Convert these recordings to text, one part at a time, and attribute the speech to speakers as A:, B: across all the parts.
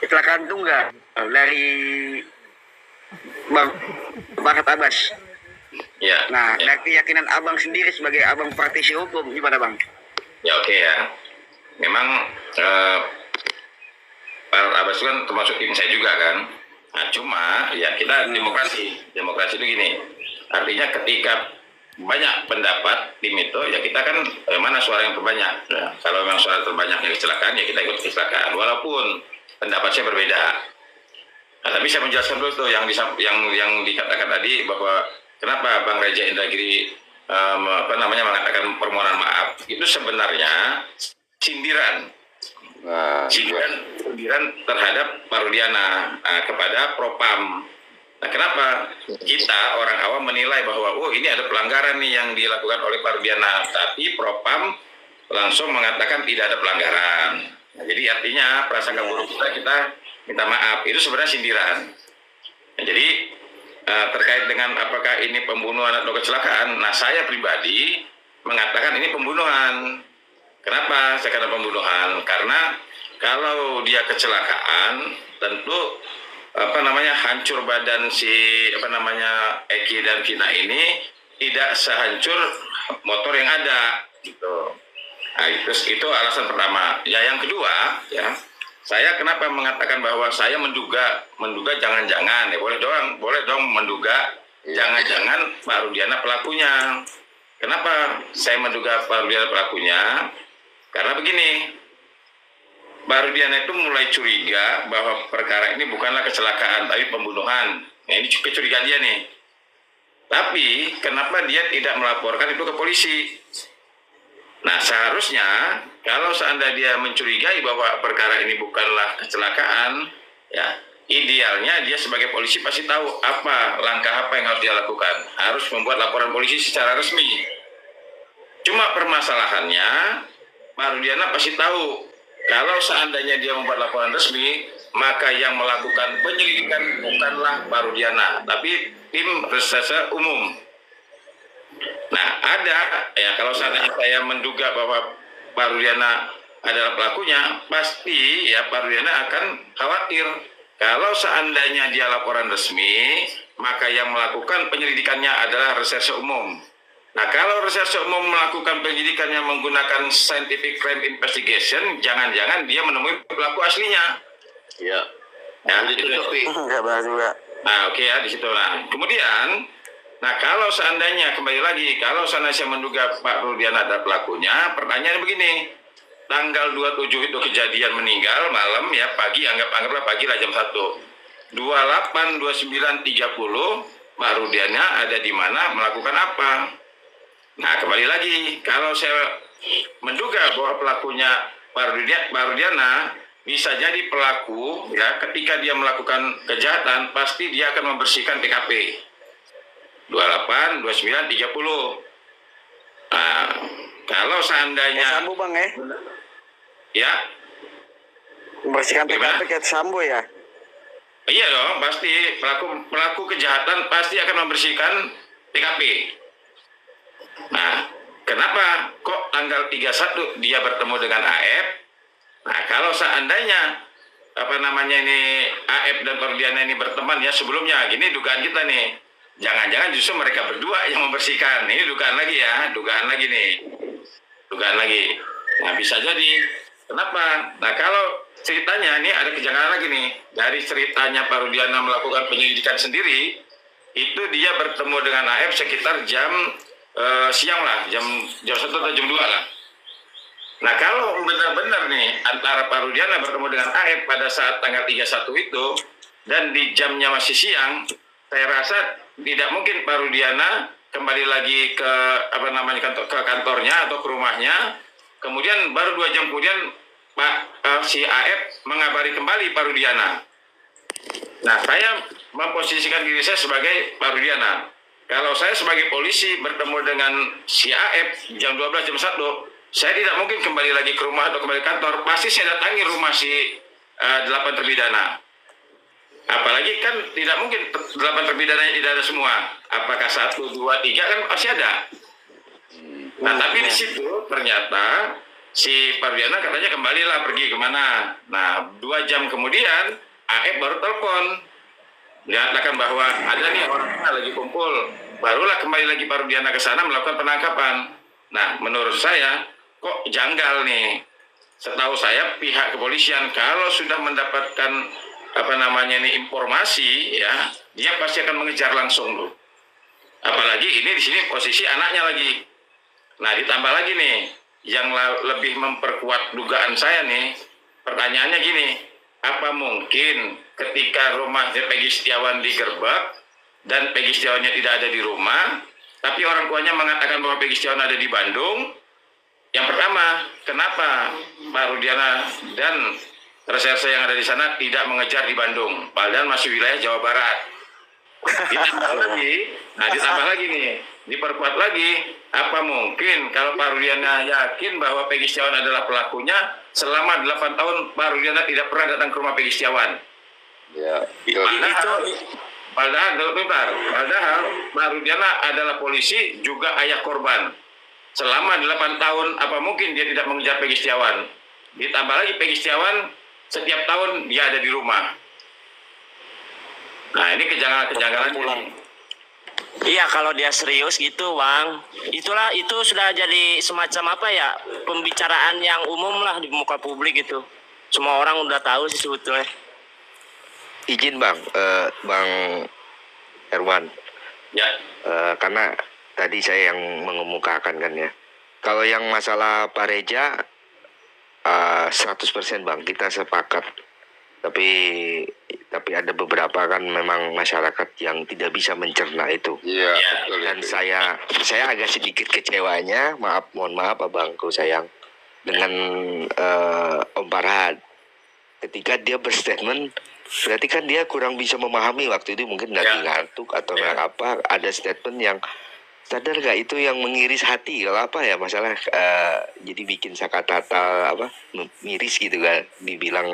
A: kecelakaan tunggal dari Bang Bakat Abbas.
B: Ya.
A: Nah,
B: Ya,
A: dari keyakinan abang sendiri sebagai abang praktisi hukum, gimana bang?
B: ya oke ya. Memang Pak Abbas itu kan termasuk tim saya juga kan. Nah, cuma ya kita demokrasi itu gini. Artinya ketika banyak pendapat tim itu ya kita kan mana suara yang terbanyak. Ya, kalau memang suara terbanyaknya kecelakaan ya kita ikut kecelakaan walaupun pendapat saya berbeda. Nah, tapi saya menjelaskan dulu tuh yang dikatakan tadi bahwa kenapa Bang Reja Indragiri mengatakan permohonan maaf itu sebenarnya sindiran. Sindiran terhadap Pak Rudiana kepada Propam. Nah, kenapa kita orang awam menilai bahwa ini ada pelanggaran nih yang dilakukan oleh Pak Rudiana, tapi Propam langsung mengatakan tidak ada pelanggaran. Nah, jadi artinya prasangka buruk kita minta maaf, itu sebenarnya sindiran. Nah, jadi terkait dengan apakah ini pembunuhan atau kecelakaan, nah saya pribadi mengatakan ini pembunuhan. Kenapa saya kata pembunuhan? Karena kalau dia kecelakaan, tentu hancur badan si Eki dan Vina ini tidak sehancur motor yang ada gitu. Nah, itu alasan pertama. Ya, yang kedua, ya saya kenapa mengatakan bahwa saya menduga jangan-jangan ya boleh dong menduga jangan-jangan Pak Rudiana pelakunya. Kenapa saya menduga Pak Rudiana pelakunya? Karena begini, Pak Rudiana itu mulai curiga bahwa perkara ini bukanlah kecelakaan tapi pembunuhan. Nah, ini kecurigaan dia nih. Tapi kenapa dia tidak melaporkan itu ke polisi? Nah, seharusnya kalau seandainya dia mencurigai bahwa perkara ini bukanlah kecelakaan, ya idealnya dia sebagai polisi pasti tahu langkah apa yang harus dia lakukan. Harus membuat laporan polisi secara resmi. Cuma permasalahannya Pak Rudiana pasti tahu kalau seandainya dia membuat laporan resmi, maka yang melakukan penyelidikan bukanlah Pak Rudiana, tapi tim reserse umum. Nah, kalau seandainya saya menduga bahwa Pak Rudiana adalah pelakunya, pasti ya Pak Rudiana akan khawatir. Kalau seandainya dia laporan resmi, maka yang melakukan penyelidikannya adalah reserse umum. Nah, kalau reserse umum melakukan penyidikannya menggunakan scientific crime investigation, jangan-jangan dia menemui pelaku aslinya.
A: Iya.
B: Ya, ditutupi.
A: Enggak bahas juga.
B: Nah, oke ya di situ. Nah, kemudian, kalau seandainya kalau seandainya saya menduga Pak Rudiana ada pelakunya, pertanyaannya begini. Tanggal 27 itu kejadian meninggal malam ya, anggaplah pagi lah jam 1. 28, 29, 30 Pak Rudiana ada di mana melakukan apa? Nah, kembali lagi, kalau saya menduga bahwa pelakunya Pak Rudiana bisa jadi pelaku ya, ketika dia melakukan kejahatan pasti dia akan membersihkan TKP 28, 29, 30. Nah, kalau seandainya
A: Sambo bang
B: ya
A: membersihkan TKP kayak Sambo ya.
B: Iya dong, pasti pelaku kejahatan pasti akan membersihkan TKP. Nah, kenapa kok tanggal 31 dia bertemu dengan AF? Nah, kalau seandainya AF dan Rudiana ini berteman ya sebelumnya, gini dugaan kita nih. Jangan-jangan justru mereka berdua yang membersihkan. Ini dugaan lagi nih. Dugaan lagi. Nah, bisa jadi. Kenapa? Nah, kalau ceritanya ini ada kejanggalan lagi nih. Dari ceritanya Pak Rudiana melakukan penyelidikan sendiri, itu dia bertemu dengan AF sekitar jam siang lah, jam 1 atau jam 2 lah. Nah, kalau benar-benar nih antara Pak Rudiana bertemu dengan AF pada saat tanggal 31 itu dan di jamnya masih siang, saya rasa tidak mungkin Pak Rudiana kembali lagi ke ke kantornya atau ke rumahnya. Kemudian baru 2 jam kemudian si AF mengabari kembali Pak Rudiana. Nah, saya memposisikan diri saya sebagai Pak Rudiana. Kalau saya sebagai polisi bertemu dengan si AF jam 12, jam 1, saya tidak mungkin kembali lagi ke rumah atau kembali ke kantor. Pasti saya datangi rumah si 8 terpidana. Apalagi kan tidak mungkin 8 terpidananya tidak ada semua. Apakah 1, 2, 3 kan pasti ada. Nah, tapi di situ ternyata si Pardiana katanya kembalilah pergi kemana. Nah 2 jam kemudian AF baru telepon, menyatakan bahwa ada nih orangnya lagi kumpul. Barulah kembali lagi Pardiana ke sana melakukan penangkapan. Nah menurut saya kok janggal nih. Setahu saya pihak kepolisian kalau sudah mendapatkan informasi, ya dia pasti akan mengejar langsung tuh. Apalagi ini di sini posisi anaknya lagi. Nah ditambah lagi nih, yang lebih memperkuat dugaan saya nih, pertanyaannya gini, apa mungkin ketika rumahnya Peggy Setiawan digerebek dan Peggy Setiawannya tidak ada di rumah, tapi orang tuanya mengatakan bahwa Peggy Setiawan ada di Bandung? Yang pertama, kenapa Pak Rudiana dan reserse yang ada di sana tidak mengejar di Bandung, padahal masih wilayah Jawa Barat? Ditambah lagi nih, diperkuat lagi, apa mungkin kalau Pak Rudiana yakin bahwa Peggy Setiawan adalah pelakunya, selama 8 tahun Pak Rudiana tidak pernah datang ke rumah Peggy Setiawan?
C: Ya,
B: Padahal Pak Rudiana adalah polisi, juga ayah korban. Selama 8 tahun, apa mungkin dia tidak mengejar Peggy Setiawan? Ditambah lagi Peggy Setiawan setiap tahun dia ada di rumah. Nah ini kejanggalan ini.
D: Iya, kalau dia serius gitu Bang, itu sudah jadi semacam pembicaraan yang umum lah di muka publik gitu. Semua orang udah tahu sih sebetulnya.
C: izin Bang, Bang Herwan,
B: Ya.
C: karena tadi saya yang mengemukakan kan ya. Kalau yang masalah Pak Reja, 100% Bang, kita sepakat. Tapi ada beberapa kan memang masyarakat yang tidak bisa mencerna itu.
A: Iya.
C: Dan saya agak sedikit kecewanya, mohon maaf abangku sayang, dengan Om Farhad. Ketika dia berstatement, berarti kan dia kurang bisa memahami waktu itu, mungkin lagi ngantuk atau apa. Ada statement yang sadar gak itu yang mengiris hati, kalau masalah jadi bikin sakatata miris gitu kan, dibilang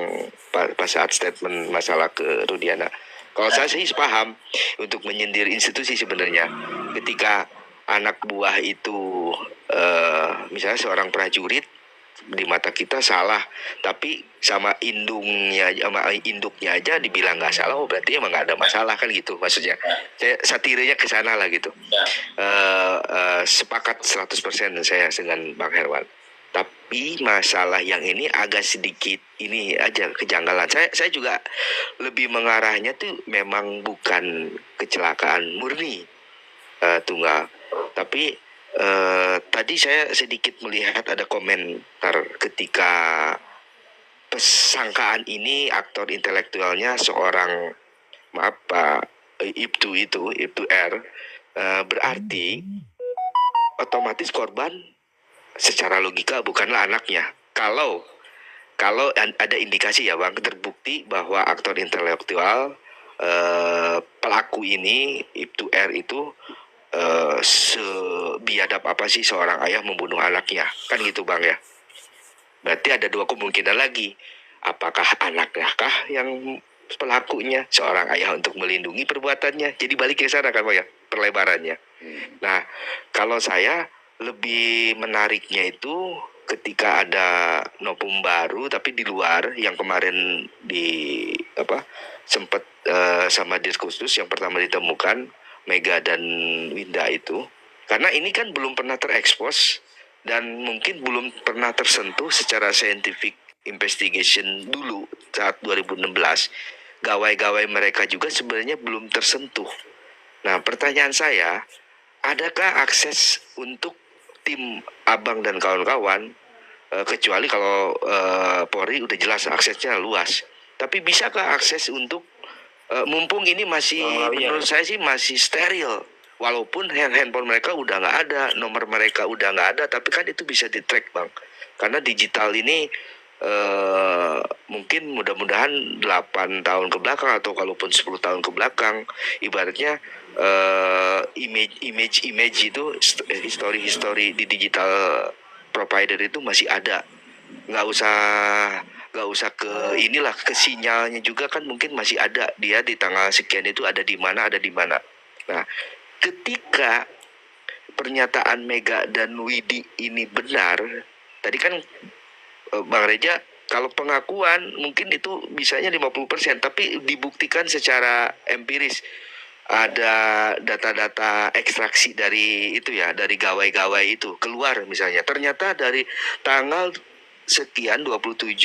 C: pas saat statement masalah ke Rudiana. Kalau saya sih paham untuk menyindir institusi sebenarnya. Ketika anak buah itu misalnya seorang prajurit, di mata kita salah, tapi sama induknya aja dibilang nggak salah, berarti emang nggak ada masalah kan gitu maksudnya. Saya satirnya ke sana lah gitu. Sepakat 100% saya dengan Bang Herwan. Tapi masalah yang ini agak sedikit ini aja kejanggalan. Saya juga lebih mengarahnya tuh memang bukan kecelakaan murni tunggal, tapi tadi saya sedikit melihat ada komentar ketika persangkaan ini aktor intelektualnya seorang Ibtu R, berarti otomatis korban secara logika bukanlah anaknya. Kalau ada indikasi ya Bang, terbukti bahwa aktor intelektual pelaku ini Ibtu R itu sebiadab apa sih seorang ayah membunuh anaknya, kan gitu Bang ya. Berarti ada 2 kemungkinan lagi, apakah anaknya kah yang pelakunya, seorang ayah untuk melindungi perbuatannya. Jadi balik ke sana kan Bang ya perlebarannya. Nah kalau saya lebih menariknya itu ketika ada novum baru tapi di luar yang kemarin sempat sama diskursus yang pertama ditemukan Mega dan Winda itu, karena ini kan belum pernah terekspos dan mungkin belum pernah tersentuh secara scientific investigation dulu saat 2016. Gawai-gawai mereka juga sebenarnya belum tersentuh. Nah pertanyaan saya, adakah akses untuk tim Abang dan kawan-kawan, kecuali kalau Polri udah jelas aksesnya luas, tapi bisakah akses untuk mumpung ini masih menurut saya sih masih steril, walaupun handphone mereka udah nggak ada, nomor mereka udah nggak ada, tapi kan itu bisa di track Bang, karena digital ini mungkin mudah-mudahan 8 tahun ke belakang atau kalaupun 10 tahun ke belakang, ibaratnya image itu history di digital provider itu masih ada, nggak usah ke inilah, ke sinyalnya juga kan mungkin masih ada, dia di tanggal sekian itu ada di mana. Nah ketika pernyataan Mega dan Widi ini benar tadi kan Bang Reja, kalau pengakuan mungkin itu bisanya 50%, tapi dibuktikan secara empiris. Ada data-data ekstraksi dari itu ya, dari gawai-gawai itu keluar misalnya. Ternyata dari tanggal sekian 27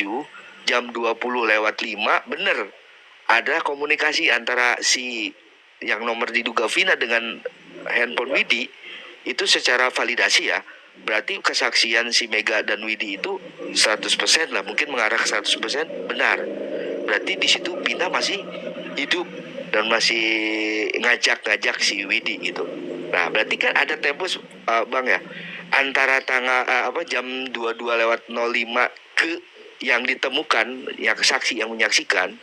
C: jam 20:05 bener ada komunikasi antara si yang nomor diduga Vina dengan handphone Widi itu secara validasi ya. Berarti kesaksian si Mega dan Widi itu 100% lah, mungkin mengarah ke 100% benar. Berarti di situ Vina masih hidup dan masih ngajak si Widi gitu. Nah, berarti kan ada tempo Bang ya, antara tanggal jam 22:05 ke yang ditemukan, yang saksi yang menyaksikan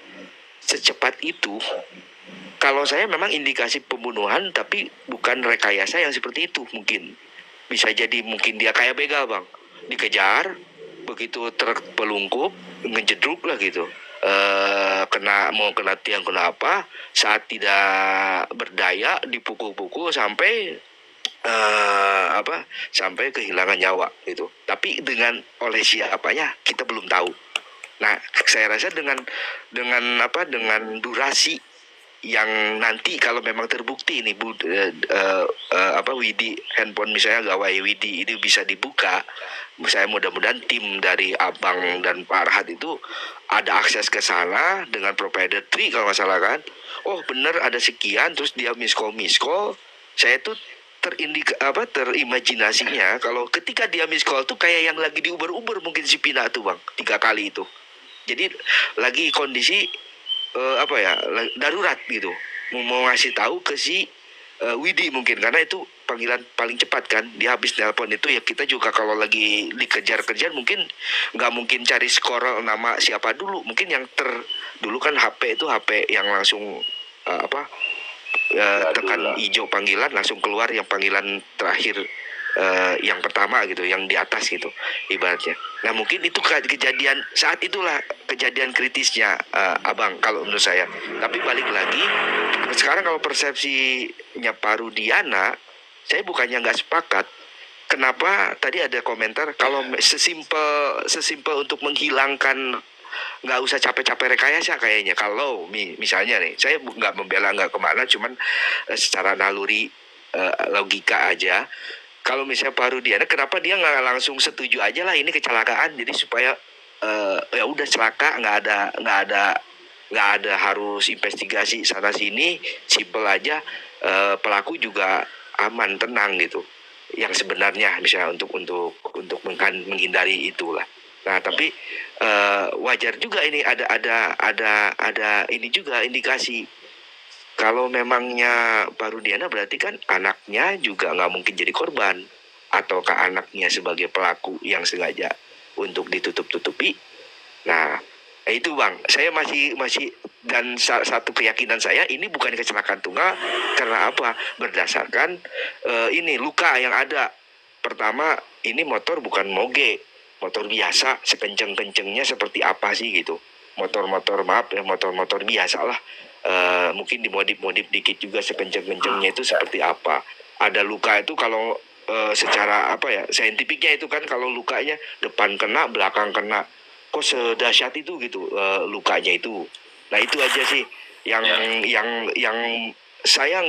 C: secepat itu. Kalau saya memang indikasi pembunuhan, tapi bukan rekayasa yang seperti itu. Mungkin bisa jadi mungkin dia kayak begal Bang, dikejar begitu terpelungkup ngejedruk lah gitu, kena tiang kena apa, saat tidak berdaya dipukul-pukul sampai sampai kehilangan nyawa gitu. Tapi oleh siapanya kita belum tahu. Nah, saya rasa dengan durasi yang nanti kalau memang terbukti ini Widi, handphone misalnya gawai Widi ini bisa dibuka, saya mudah-mudahan tim dari Abang dan Pak Arhat itu ada akses ke sana dengan provider tree kalau nggak salah kan. Oh bener ada sekian, terus dia miss call. Saya tuh terimajinasinya kalau ketika dia miss call tuh kayak yang lagi di Uber mungkin si Pina tuh Bang, 3 kali itu. Jadi lagi kondisi darurat gitu, mau ngasih tahu ke si Widi mungkin, karena itu panggilan paling cepat kan, dia habis nelpon itu ya. Kita juga kalau lagi dikejar-kejar mungkin nggak mungkin cari skor nama siapa dulu, mungkin yang dulu kan HP itu HP yang langsung tekan hijau panggilan langsung keluar yang panggilan terakhir, yang pertama gitu, yang di atas gitu ibaratnya. Nah mungkin itu kejadian saat itulah kejadian kritisnya Abang kalau menurut saya. Tapi balik lagi sekarang kalau persepsinya Parudiana, saya bukannya nggak sepakat. Kenapa tadi ada komentar kalau sesimpel untuk menghilangkan, nggak usah capek-capek rekayasa kayaknya. Kalau misalnya nih, saya nggak membela nggak kemana, cuman secara naluri logika aja. Kalau misalnya Parudiana, kenapa dia nggak langsung setuju aja lah ini kecelakaan, jadi supaya ya udah celaka, nggak ada harus investigasi sana sini, simpel aja, pelaku juga aman tenang gitu. Yang sebenarnya misalnya untuk menghindari itulah. Nah tapi wajar juga ini ada ini juga indikasi. Kalau memangnya Parudiana berarti kan anaknya juga nggak mungkin jadi korban, ataukah anaknya sebagai pelaku yang sengaja untuk ditutup-tutupi. Nah itu Bang, saya masih dan satu keyakinan saya ini bukan kecelakaan tunggal. Karena apa? Berdasarkan ini luka yang ada. Pertama, ini motor bukan moge, motor biasa, sekenceng-kencengnya seperti apa sih gitu. Motor biasa lah. Mungkin dimodif dikit juga, sekenceng-kencengnya itu seperti apa. Ada luka itu kalau secara saintifiknya itu kan, kalau lukanya depan kena, belakang kena, kok sedahsyat itu gitu lukanya itu. Nah itu aja sih yang saya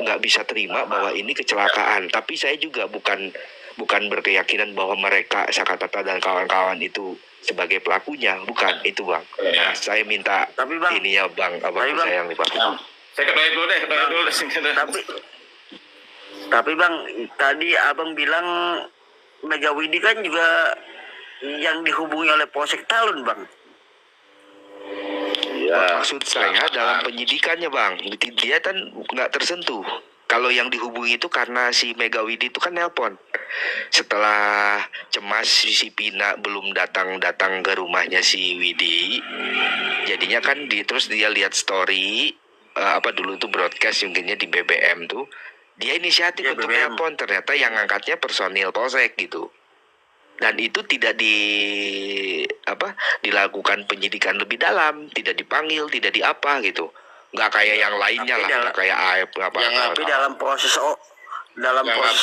C: nggak bisa terima bahwa ini kecelakaan. Tapi saya juga bukan berkeyakinan bahwa mereka Sakatata dan kawan-kawan itu sebagai pelakunya, bukan itu Bang. Nah, saya minta ini ya Bang, abang sayang nih Bang.
B: Saya ke dulu deh.
E: Tapi Bang, tadi Abang bilang Mega Widi kan juga yang dihubungi oleh Polsek Talun Bang.
C: Ya, maksud saya dalam penyidikannya Bang, dia kan nggak tersentuh. Kalau yang dihubungi itu karena si Mega Widi itu kan nelpon. Setelah cemas si Pina belum datang ke rumahnya si Widi, jadinya kan terus dia lihat story dulu tuh broadcast mungkinnya di BBM tuh, dia inisiatif untuk nelpon. Ternyata yang angkatnya personil Polsek gitu. Dan itu tidak dilakukan penyidikan lebih dalam, tidak dipanggil, tidak diapa gitu. Nggak kayak yang lainnya lah, nggak kayak AF
E: tapi dalam proses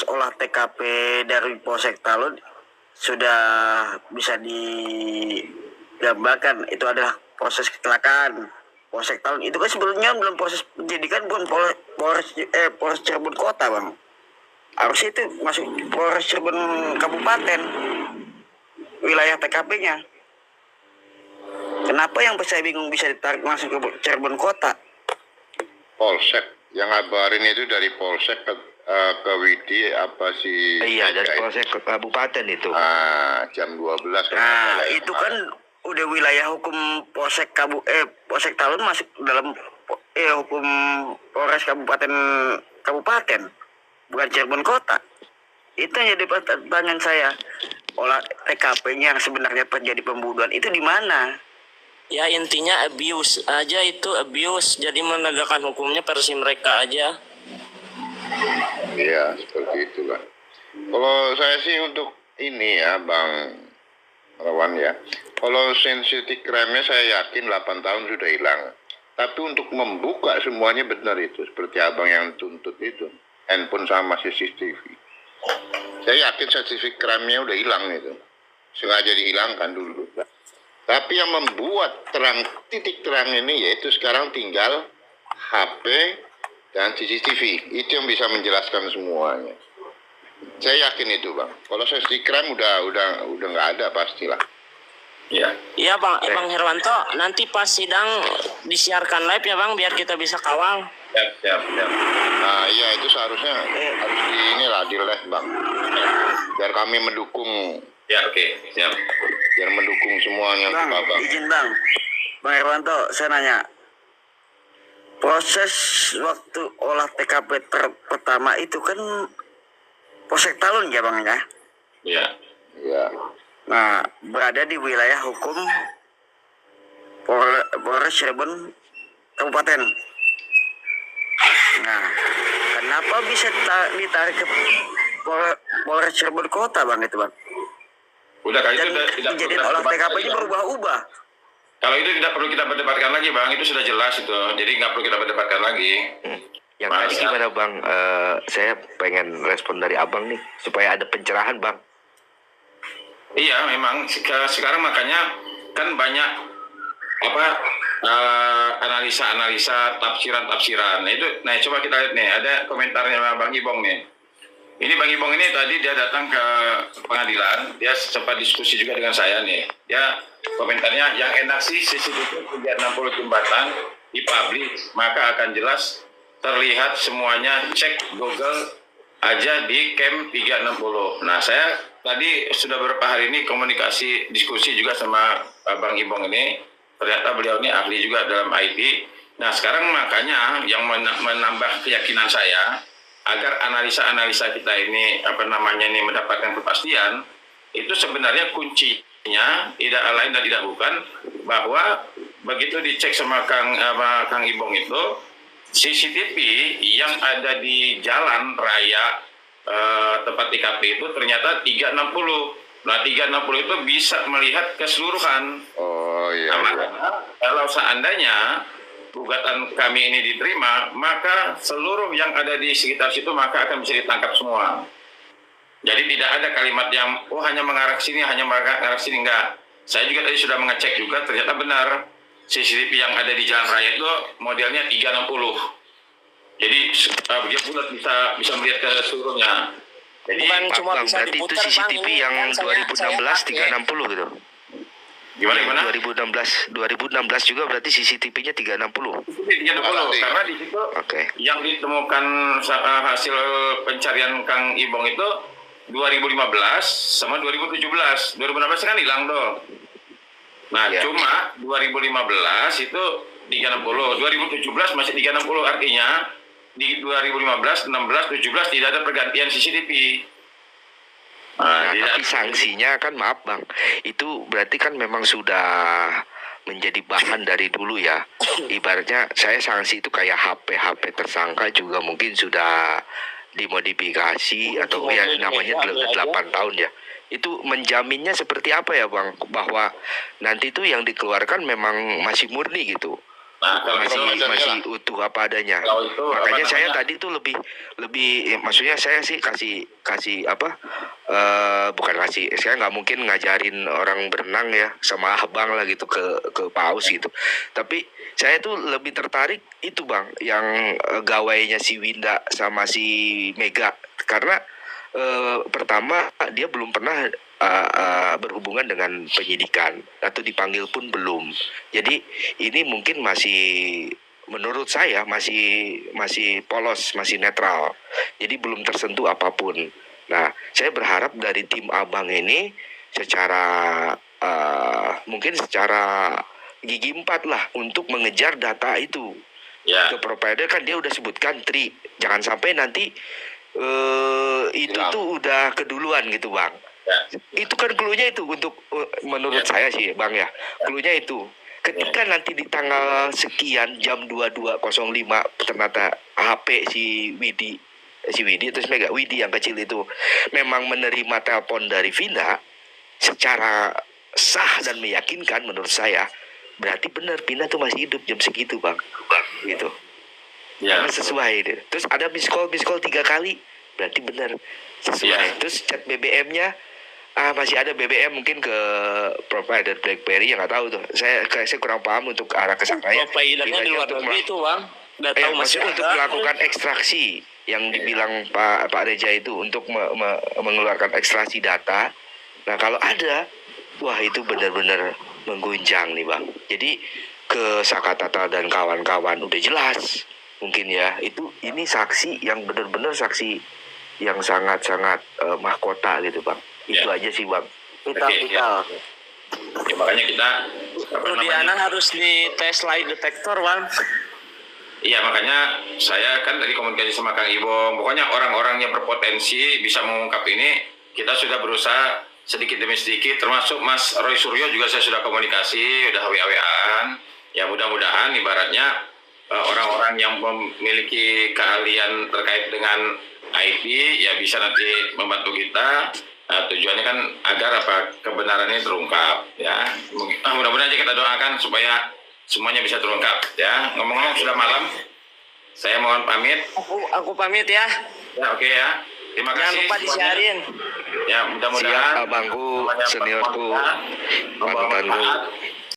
E: olah TKP dari Polsek Talun sudah bisa digambarkan itu adalah proses kecelakaan. Polsek Talun itu kan sebelumnya belum proses penyidikan, bukan Polres Cirebon Kota, Bang. Harusnya itu masuk Polres Cirebon Kabupaten, wilayah TKP-nya. Kenapa yang saya bingung bisa ditarik langsung ke Cirebon Kota?
F: Polsek yang ngabarin itu dari Polsek ke Widi apa sih?
C: Iya, dari Polsek ke kabupaten itu.
F: Jam 12.
E: Nah, itu kan udah wilayah hukum Polsek Polsek Talun masuk dalam hukum Polres Kabupaten, bukan Cirebon Kota. Itu yang jadi pertanyaan saya. Olah TKP-nya yang sebenarnya terjadi pembunuhan itu di mana?
D: Ya intinya abuse aja, itu abuse. Jadi menegakkan hukumnya versi mereka aja.
F: Iya, seperti itulah. Kalau saya sih untuk ini ya, Bang Rawan ya. Kalau sensitif crime-nya saya yakin 8 tahun sudah hilang. Tapi untuk membuka semuanya benar itu, seperti abang yang tuntut itu, handphone sama CCTV. Saya yakin sensitif crime-nya udah hilang itu. Sengaja dihilangkan dulu. Tapi yang membuat titik terang ini yaitu sekarang tinggal HP dan CCTV. Itu yang bisa menjelaskan semuanya. Saya yakin itu, Bang. Kalau sensitif crime udah nggak ada pastilah.
B: Ya.
D: Iya Bang Herwanto, nanti pas sidang disiarkan live ya Bang, biar kita bisa kawal.
B: Siap.
F: Nah, iya itu seharusnya harus di live, Bang. Biar kami mendukung.
B: Ya, oke. Siap.
F: Biar mendukung semuanya,
E: Bang,
F: Bang.
E: izin Bang Herwanto, saya nanya. Proses waktu olah TKP pertama itu kan Polsek Talun ya Bang ya?
B: Ya.
F: Iya.
E: Nah, berada di wilayah hukum Polres Cirebon Kabupaten. Nah, kenapa bisa ditarik ke Polres Cirebon Kota, Bang, itu, Bang?
B: Udah kali itu
E: Dan
B: tidak
E: kejadian olah TKP-nya berubah-ubah.
B: Kalau itu tidak perlu kita berdebatkan lagi, Bang. Itu sudah jelas itu. Jadi nggak perlu kita berdebatkan lagi.
C: Yang tadi gimana Bang? Saya pengen respon dari abang nih supaya ada pencerahan, Bang.
B: Iya, memang sekarang makanya kan banyak analisa-analisa, tafsiran-tafsiran. Nah, coba kita lihat nih, ada komentarnya Bang Ibong nih. Ini Bang Ibong ini tadi dia datang ke pengadilan, dia sempat diskusi juga dengan saya nih. Dia komentarnya, yang enak sih CCTV 360 jembatan dipublish, maka akan jelas terlihat semuanya, cek Google aja di Camp 360. Nah, saya tadi sudah beberapa hari ini komunikasi, diskusi juga sama Bang Ibong ini. Ternyata beliau ini ahli juga dalam IT. Nah, sekarang makanya yang menambah keyakinan saya agar analisa-analisa kita ini mendapatkan kepastian, itu sebenarnya kuncinya tidak lain dan tidak bukan bahwa begitu dicek sama Kang Ibong itu, CCTV yang ada di jalan raya tempat TKP itu ternyata 360. Nah, 360 itu bisa melihat keseluruhan.
F: Oh iya.
B: Nah, kalau seandainya gugatan kami ini diterima, maka seluruh yang ada di sekitar situ maka akan bisa ditangkap semua. Jadi tidak ada kalimat yang hanya mengarah ke sini, hanya mengarah ke sini, enggak. Saya juga tadi sudah mengecek juga, ternyata benar. CCTV yang ada di jalan raya itu modelnya 360. Jadi dia bulat bisa melihat ke seluruhnya. Jadi
D: Bukan cuma
C: Bang,
D: bisa
C: berarti itu
D: diputar, Bang,
C: CCTV
D: ini
C: yang
D: kan
C: 2016 360 gitu.
B: gimana?
C: 2016 juga berarti CCTV-nya 360.
B: 360 karena di situ yang ditemukan hasil pencarian Kang Ibong itu 2015 sama 2017. 2016 kan hilang dong. Nah, cuma 2015 itu 360, 2017 masih 360, artinya di 2015, 16, 17 tidak ada pergantian CCTV.
C: Nah, tapi sanksinya kan maaf Bang, itu berarti kan memang sudah menjadi bahan dari dulu ya. Ibaratnya saya sanksi itu kayak HP tersangka juga mungkin sudah dimodifikasi atau ya namanya 8 tahun ya. Itu menjaminnya seperti apa ya Bang, bahwa nanti itu yang dikeluarkan memang masih murni gitu,
B: Nah, kalau itu
C: masih utuh apa adanya.
B: Kalau itu,
C: Makanya
B: apa
C: saya
B: namanya?
C: tadi tuh lebih maksudnya saya sih kasih apa bukan kasih, saya nggak mungkin ngajarin orang berenang ya sama abang lah gitu ke paus gitu. Tapi saya tuh lebih tertarik itu bang yang gawainya si Winda sama si Mega, karena pertama dia belum pernah berhubungan dengan penyidikan atau dipanggil pun belum. Jadi ini mungkin menurut saya masih polos, masih netral. Jadi belum tersentuh apapun. Nah, saya berharap dari tim abang ini secara mungkin secara gigi empat lah untuk mengejar data itu.
B: Ya.
C: Ke provider kan dia udah sebutkan tri, jangan sampai nanti itu
F: Hilang.
C: tuh udah keduluan gitu bang.
B: Ya.
C: Itu kan cluenya itu untuk menurut
B: Ya.
C: saya sih bang ya, cluenya itu ketika nanti di tanggal sekian jam 22.05 ternyata HP si Widi terus Mega Widi yang kecil itu memang menerima telepon dari Vina secara sah dan meyakinkan, menurut saya berarti benar Vina tuh masih hidup jam segitu bang gitu.
B: Ya.
C: Karena sesuai itu. Terus ada miss call 3 kali, berarti benar sesuai.
B: Ya.
C: Terus chat BBM-nya masih ada BBM mungkin ke provider BlackBerry, yang nggak tahu tuh. Saya kurang paham untuk arah ke sana ya.
D: Providernya di luar
C: Untuk
D: negeri itu bang. Nggak tahu masih
C: maksudnya untuk
D: ada.
C: melakukan ekstraksi yang dibilang Pak Reja itu untuk mengeluarkan ekstraksi data. Nah kalau ada, wah itu benar-benar mengguncang nih bang. Jadi ke Sakatata dan kawan-kawan udah jelas mungkin ya, ini saksi yang benar-benar saksi yang sangat-sangat mahkota gitu bang. Itu
B: Ya.
C: aja sih bang.
E: Vital,
B: Oke,
E: vital.
B: Ya, makanya kita
D: Rudiana harus dites lie detector bang.
B: Iya, makanya saya kan tadi komunikasi sama Kang Ibong. Pokoknya orang-orang yang berpotensi bisa mengungkap ini, kita sudah berusaha sedikit demi sedikit. Termasuk Mas Roy Suryo juga saya sudah komunikasi, udah WA-WA-an. Ya mudah-mudahan ibaratnya orang-orang yang memiliki keahlian terkait dengan IT ya bisa nanti membantu kita. Tujuannya kan agar kebenarannya terungkap ya. Mudah-mudahan aja kita doakan supaya semuanya bisa terungkap ya. Ngomong-ngomong sudah malam, saya mohon pamit.
D: Aku pamit ya.
B: Ya oke ya. Terima
D: Jangan
B: kasih.
D: lupa
B: semuanya.
D: disiarin.
B: Ya mudah-mudahan
C: Siap abangku,
B: semuanya
C: seniorku,
B: bermanfaat, membawa
C: panutanku.
B: manfaat.